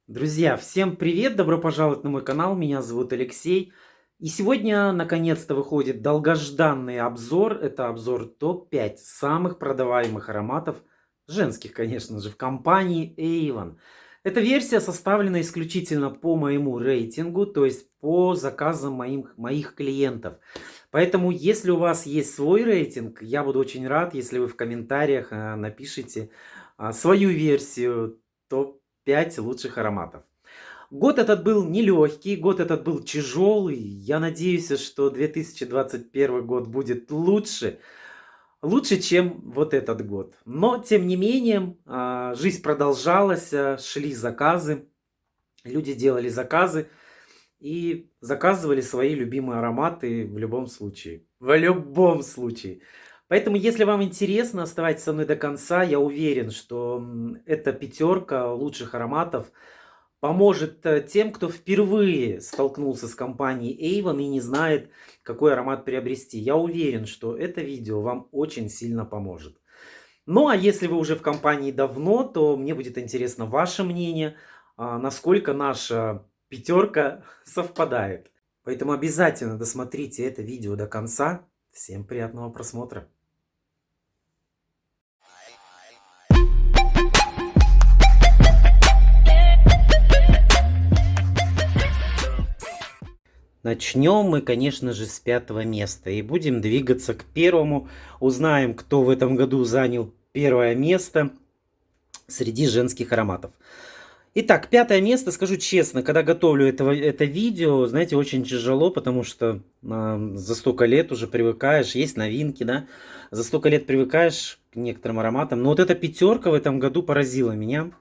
Друзья, всем привет! Добро пожаловать на мой канал. Меня зовут Алексей. И сегодня наконец-то выходит долгожданный обзор. Это обзор топ-5 самых продаваемых ароматов, женских, конечно же, в компании Avon. Эта версия составлена исключительно по моему рейтингу, то есть по заказам моих клиентов. Поэтому, если у вас есть свой рейтинг, я буду очень рад, если вы в комментариях напишите свою версию топ-5 лучших ароматов. Год этот был нелегкий, год этот был тяжелый. Я надеюсь, что 2021 год будет лучше, чем вот этот год. Но, тем не менее, жизнь продолжалась, шли заказы, люди делали заказы и заказывали свои любимые ароматы в любом случае. В любом случае. Поэтому, если вам интересно, оставайтесь со мной до конца. Я уверен, что эта пятерка лучших ароматов поможет тем, кто впервые столкнулся с компанией Avon и не знает, какой аромат приобрести. Я уверен, что это видео вам очень сильно поможет. Ну, а если вы уже в компании давно, то мне будет интересно ваше мнение, насколько наша пятерка совпадает. Поэтому обязательно досмотрите это видео до конца. Всем приятного просмотра. Начнем мы, конечно же, с 5-го места и будем двигаться к первому. Узнаем, кто в этом году занял первое место среди женских ароматов. Итак, 5-е место, скажу честно, когда готовлю это видео, знаете, очень тяжело, потому что за столько лет уже привыкаешь, есть новинки, да, за столько лет привыкаешь к некоторым ароматам. Но вот эта пятерка в этом году поразила меня.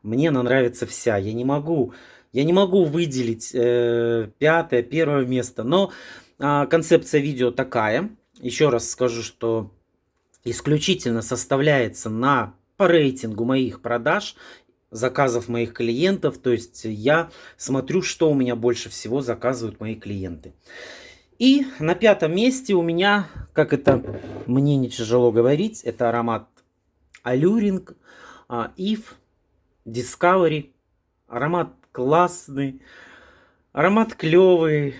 Мне она нравится вся. Я не могу выделить 5-е, 1-е место. Но концепция видео такая. Еще раз скажу, что исключительно составляется по рейтингу моих продаж, заказов моих клиентов. То есть я смотрю, что у меня больше всего заказывают мои клиенты. И на 5-м месте у меня, как это мне не тяжело говорить, это аромат Alluring Eve Discovery. Аромат классный, аромат клевый.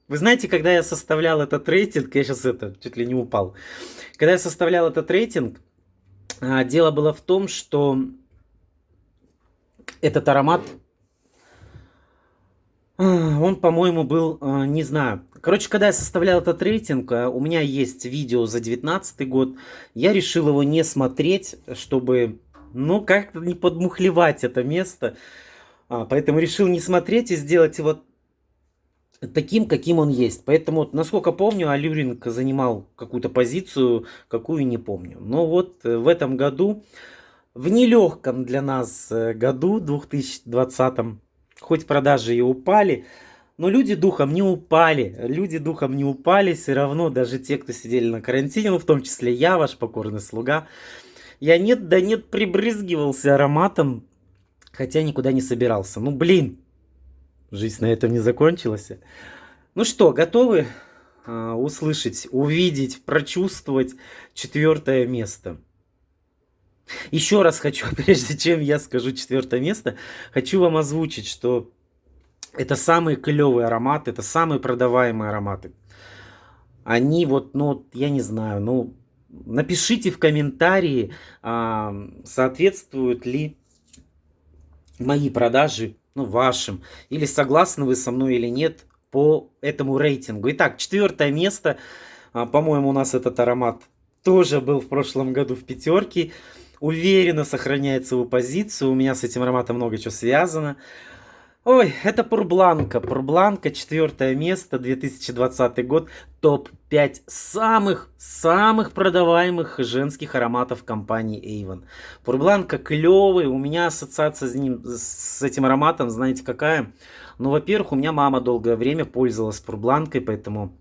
Вы знаете, когда я составлял этот рейтинг, я сейчас чуть ли не упал. Когда я составлял этот рейтинг, дело было в том, что этот аромат, он, по-моему, был, не знаю. Короче, когда я составлял этот рейтинг, у меня есть видео за 2019 год. Я решил его не смотреть, чтобы, ну, как-то не подмухлевать это место. Поэтому решил не смотреть и сделать его таким, каким он есть. Поэтому, насколько помню, Алюринг занимал какую-то позицию, какую не помню. Но вот в этом году, в нелегком для нас году, 2020, хоть продажи и упали, но люди духом не упали. Люди духом не упали. Все равно даже те, кто сидели на карантине, ну в том числе я, ваш покорный слуга, я нет да нет прибрызгивался ароматом, хотя никуда не собирался. Ну блин, жизнь на этом не закончилась. Ну что, готовы услышать, увидеть, прочувствовать 4-е место? Еще раз хочу, прежде чем я скажу 4-е место, хочу вам озвучить, что это самые клевые ароматы, это самые продаваемые ароматы. Они вот, ну, я не знаю, ну, напишите в комментарии, соответствуют ли мои продажи, ну, вашим, или согласны вы со мной или нет по этому рейтингу. Итак, 4-е место, по-моему, у нас этот аромат тоже был в прошлом году в пятерке, уверенно сохраняет свою позицию, у меня с этим ароматом много чего связано. Ой, это Пурбланка. Пурбланка, 4-е место, 2020 год, топ-5 самых продаваемых женских ароматов компании Avon. Пурбланка клевый, у меня ассоциация с этим ароматом, знаете какая? Ну, во-первых, у меня мама долгое время пользовалась Пурбланкой, поэтому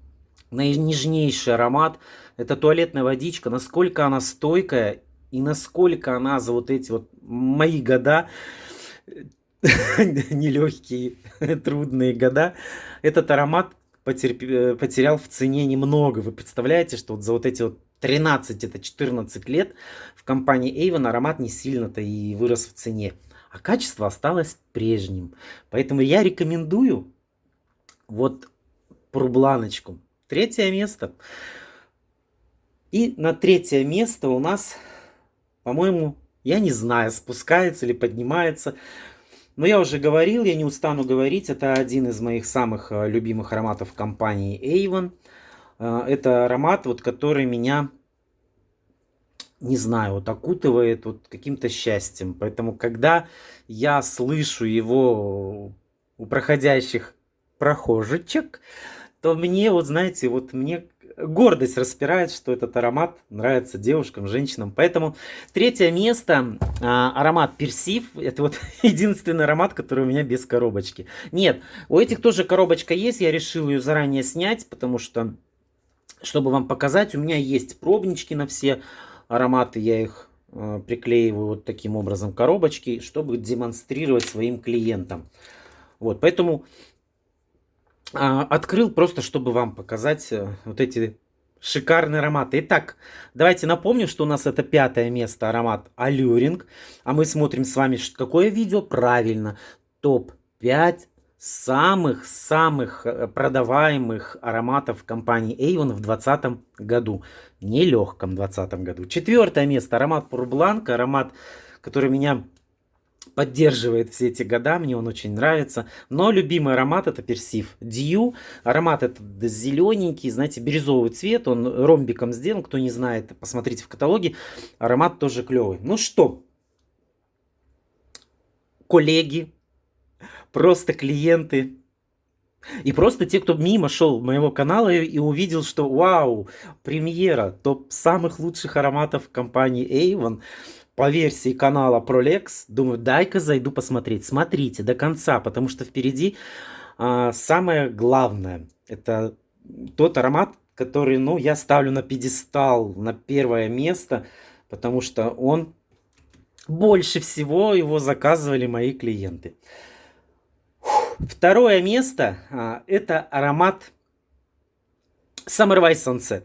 наинежнейший аромат. Это туалетная водичка, насколько она стойкая и насколько она за вот эти вот мои года, нелегкие, трудные года, этот аромат потерял в цене немного. Вы представляете, что вот за вот эти вот 13, это 14 лет в компании Avon аромат не сильно-то и вырос в цене. а качество осталось прежним. Поэтому я рекомендую вот Пурбланочку. Третье место. И на третье место у нас, по-моему, я не знаю, спускается или поднимается. Но я уже говорил, я не устану говорить, это один из моих самых любимых ароматов компании Avon. Это аромат, вот, который меня, не знаю, вот окутывает вот каким-то счастьем. Поэтому, когда я слышу его у проходящих прохожечек, то мне, вот знаете, вот мне гордость распирает, что этот аромат нравится девушкам, женщинам. Поэтому третье место, аромат Персив. Это вот единственный аромат, который у меня без коробочки. Нет, у этих тоже коробочка есть, я решил ее заранее снять, потому что, чтобы вам показать, у меня есть пробнички на все ароматы, я их приклеиваю вот таким образом коробочки, чтобы демонстрировать своим клиентам. Вот, поэтому открыл просто, чтобы вам показать вот эти шикарные ароматы. Итак, давайте напомню, что у нас это 5-е место, аромат Alluring. А мы смотрим с вами какое видео? Правильно, топ-5 самых-самых продаваемых ароматов компании Avon в 2020 году. Нелегком 2020 году. 4-е место, аромат Purblанка, аромат, который меня поддерживает все эти года, мне он очень нравится. Но любимый аромат это Персив Dew. Аромат этот зелененький, знаете, бирюзовый цвет, он ромбиком сделан, кто не знает, посмотрите в каталоге. Аромат тоже клевый. Ну что, коллеги, просто клиенты и просто те, кто мимо шел моего канала и увидел, что вау, премьера, топ самых лучших ароматов компании Avon по версии канала Prolex, думаю, дай-ка зайду посмотреть. Смотрите до конца, потому что впереди самое главное. Это тот аромат, который, ну, я ставлю на пьедестал, на первое место, потому что он больше всего его заказывали мои клиенты. 2-е место это аромат Summer Wise Sunset.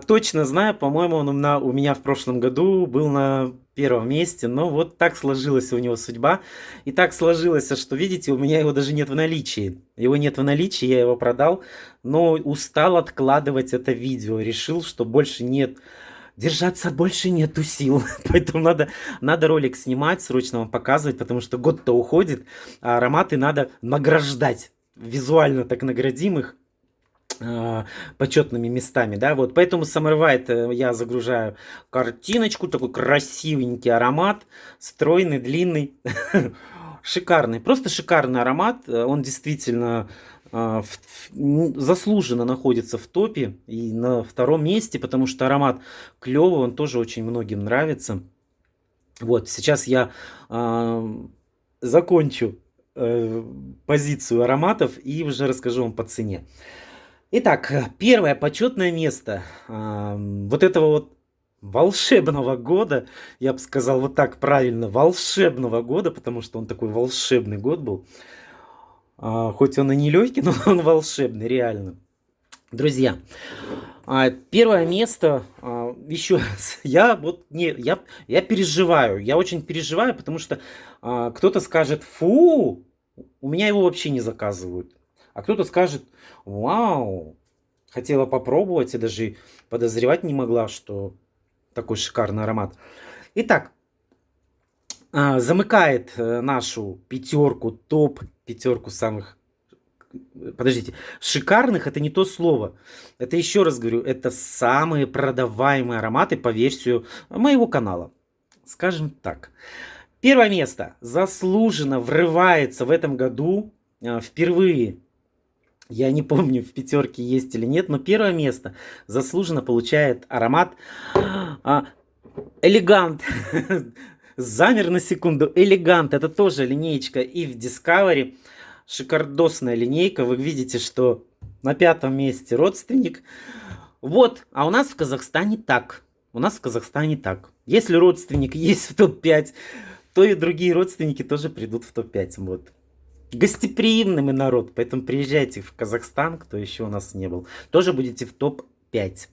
Точно знаю, по-моему, он у меня в прошлом году был на 1-м месте, но вот так сложилась у него судьба. И так сложилось, что, видите, у меня его даже нет в наличии. Его нет в наличии, я его продал, но устал откладывать это видео. Решил, что больше нет, держаться больше нету сил. Поэтому надо ролик снимать, срочно вам показывать, потому что год-то уходит, а ароматы надо награждать. Визуально так наградим их почетными местами, да, вот, поэтому Summer White я загружаю картиночку, такой красивенький аромат, стройный, длинный, шикарный, просто шикарный аромат, он действительно заслуженно находится в топе и на 2-м месте, потому что аромат клевый, он тоже очень многим нравится. Вот, сейчас я закончу позицию ароматов и уже расскажу вам по цене. Итак, 1-е почетное место вот этого вот волшебного года, я бы сказал вот так правильно, волшебного года, потому что он такой волшебный год был. Хоть он и не легкий, но он волшебный, реально. Друзья, 1-е место, еще раз, я переживаю, я очень переживаю, потому что кто-то скажет, фу, у меня его вообще не заказывают. А кто-то скажет, вау, хотела попробовать и даже подозревать не могла, что такой шикарный аромат. Итак, замыкает нашу пятерку, топ-5 самых, подождите, шикарных это не то слово. Это, еще раз говорю, это самые продаваемые ароматы по версию моего канала. Скажем так. 1-е место заслуженно врывается в этом году впервые. Я не помню, в 5-ке есть или нет, но 1-е место заслуженно получает аромат Элегант. Замер на секунду. Элегант. Это тоже линеечка и в Discovery. Шикардосная линейка. Вы видите, что на 5-м месте родственник. Вот. А у нас в Казахстане так. Если родственник есть в топ-5, то и другие родственники тоже придут в топ-5. Вот. Гостеприимный мы народ, поэтому приезжайте в Казахстан, кто еще у нас не был. Тоже будете в топ-5.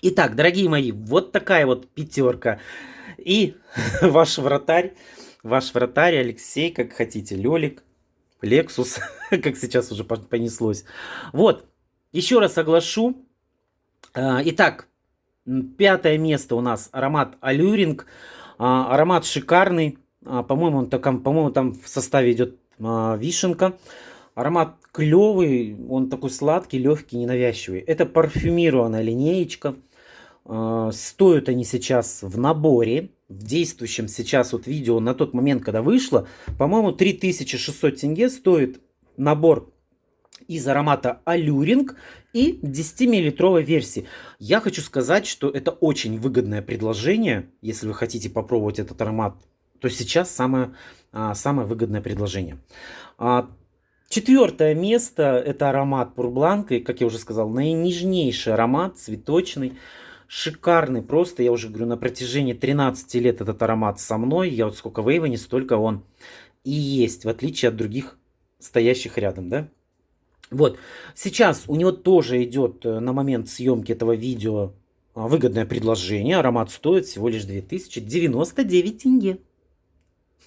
Итак, дорогие мои, вот такая вот пятерка. И ваш вратарь Алексей, как хотите, Лёлик, Лексус, как сейчас уже понеслось. Вот, еще раз оглашу. Итак, пятое место у нас аромат Алюринг. Аромат шикарный. По-моему, там в составе идет вишенка. Аромат клевый, он такой сладкий, легкий, ненавязчивый. Это парфюмированная линеечка. Стоят они сейчас в наборе, в действующем сейчас вот видео на тот момент, когда вышло, по-моему, 3600 тенге стоит набор из аромата Алюринг и 10-миллилитровой версии. Я хочу сказать, что это очень выгодное предложение, если вы хотите попробовать этот аромат, то сейчас самое выгодное предложение. Четвертое место это аромат Пурбланка, как я уже сказал, наинежнейший аромат, цветочный. Шикарный, просто, я уже говорю, на протяжении 13 лет этот аромат со мной. Я вот сколько в Эйвоне, столько он и есть, в отличие от других стоящих рядом, да. Вот, сейчас у него тоже идет на момент съемки этого видео выгодное предложение. Аромат стоит всего лишь 2099 тенге.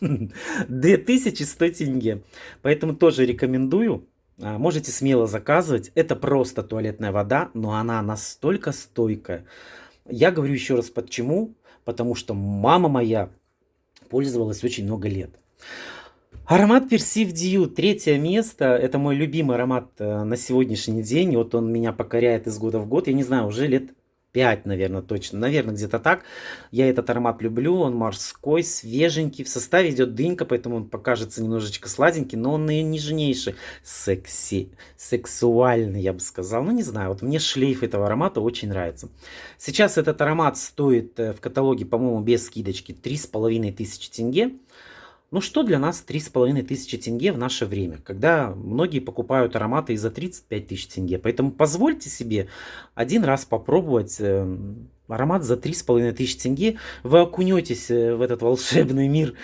2100 тенге. Поэтому тоже рекомендую. Можете смело заказывать. Это просто туалетная вода, но она настолько стойкая. Я говорю еще раз почему. Потому что мама моя пользовалась очень много лет. Аромат Perceive Dew. Третье место. Это мой любимый аромат на сегодняшний день. Вот он меня покоряет из года в год. Я не знаю, уже лет 5, наверное, точно. Наверное, где-то так. Я этот аромат люблю. Он морской, свеженький. В составе идет дынька, поэтому он покажется немножечко сладенький, но он и нежнейший. Сексуальный, я бы сказал. Ну, не знаю. Вот мне шлейф этого аромата очень нравится. Сейчас этот аромат стоит в каталоге, по-моему, без скидочки 3500 тенге. Ну что для нас 3500 тенге в наше время, когда многие покупают ароматы и за 35 тысяч тенге. Поэтому позвольте себе один раз попробовать аромат за 3500 тенге. Вы окунетесь в этот волшебный мир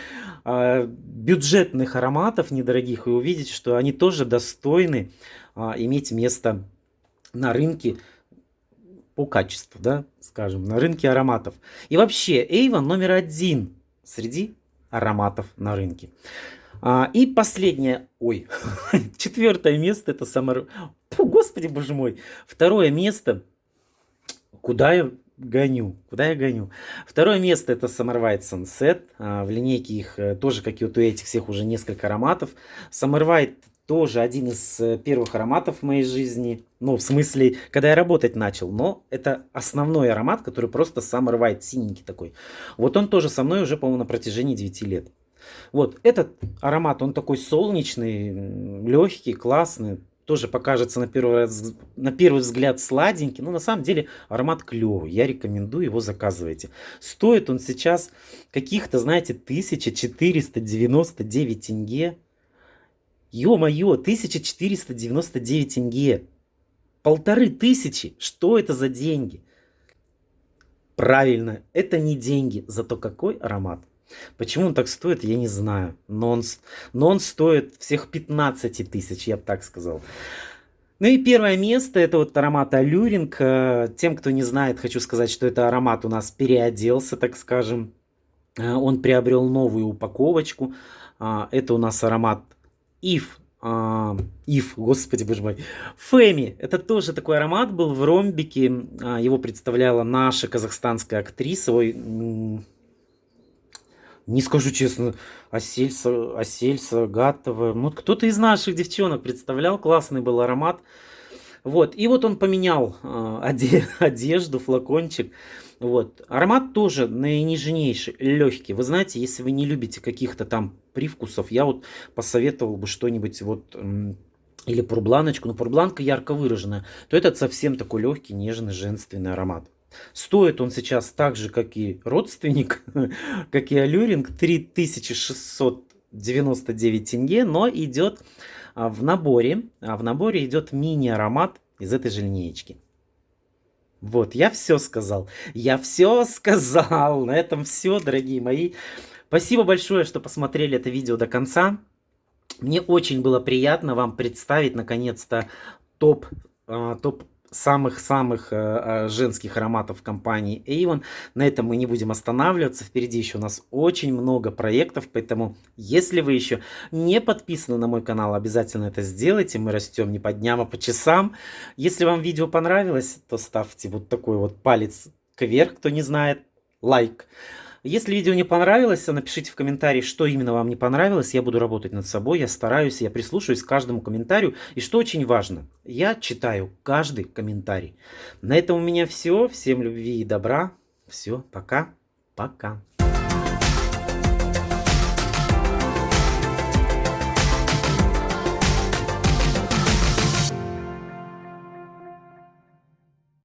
бюджетных ароматов недорогих и увидите, что они тоже достойны иметь место на рынке по качеству, да, скажем, на рынке ароматов. И вообще Avon номер один среди ароматов на рынке. И последнее, четвертое место это Summer. Господи, боже мой. Второе место, куда я гоню. Второе место это Summer White Sunset. В линейке их тоже, как и вот у этих всех, уже несколько ароматов. Summer White тоже один из первых ароматов в моей жизни. Ну, в смысле, когда я работать начал. Но это основной аромат, который просто Summer White, синенький такой. Вот он тоже со мной уже, по-моему, на протяжении 9 лет. Вот этот аромат, он такой солнечный, легкий, классный. Тоже покажется на первый взгляд сладенький. Но на самом деле аромат клевый. Я рекомендую, его заказывайте. Стоит он сейчас каких-то, знаете, 1499 тенге. Ё-моё, 1499 тенге. 1500. Что это за деньги? Правильно, это не деньги. Зато какой аромат. Почему он так стоит, я не знаю. Но он стоит всех 15 тысяч, я бы так сказал. Ну и первое место, это вот аромат Алюринг. Тем, кто не знает, хочу сказать, что это аромат у нас переоделся, так скажем. Он приобрел новую упаковочку. Это у нас аромат господи боже мой, Фэми. Это тоже такой аромат был в ромбике. Его представляла наша казахстанская актриса. Не скажу честно, Асель Сагатова. Вот кто-то из наших девчонок представлял. Классный был аромат. Вот. И вот он поменял одежду, флакончик. Вот. Аромат тоже наинежнейший, легкий. Вы знаете, если вы не любите каких-то там привкусов, я вот посоветовал бы что-нибудь вот, или пурбланочку, но пурбланка ярко выраженная, то этот совсем такой легкий, нежный, женственный аромат. Стоит он сейчас так же, как и родственник, как и Алюринг, 3699 тенге, но идет в наборе. А в наборе идет мини-аромат из этой же линеечки. Вот, я все сказал. На этом все, дорогие мои. Спасибо большое, что посмотрели это видео до конца. Мне очень было приятно вам представить наконец-то топ самых-самых женских ароматов компании Avon. На этом мы не будем останавливаться. Впереди еще у нас очень много проектов, поэтому если вы еще не подписаны на мой канал, обязательно это сделайте. Мы растем не по дням, а по часам. Если вам видео понравилось, то ставьте вот такой вот палец кверх, кто не знает, лайк. Если видео не понравилось, напишите в комментарии, что именно вам не понравилось. Я буду работать над собой, я стараюсь, я прислушиваюсь к каждому комментарию. И что очень важно, я читаю каждый комментарий. На этом у меня все. Всем любви и добра. Все, пока. Пока.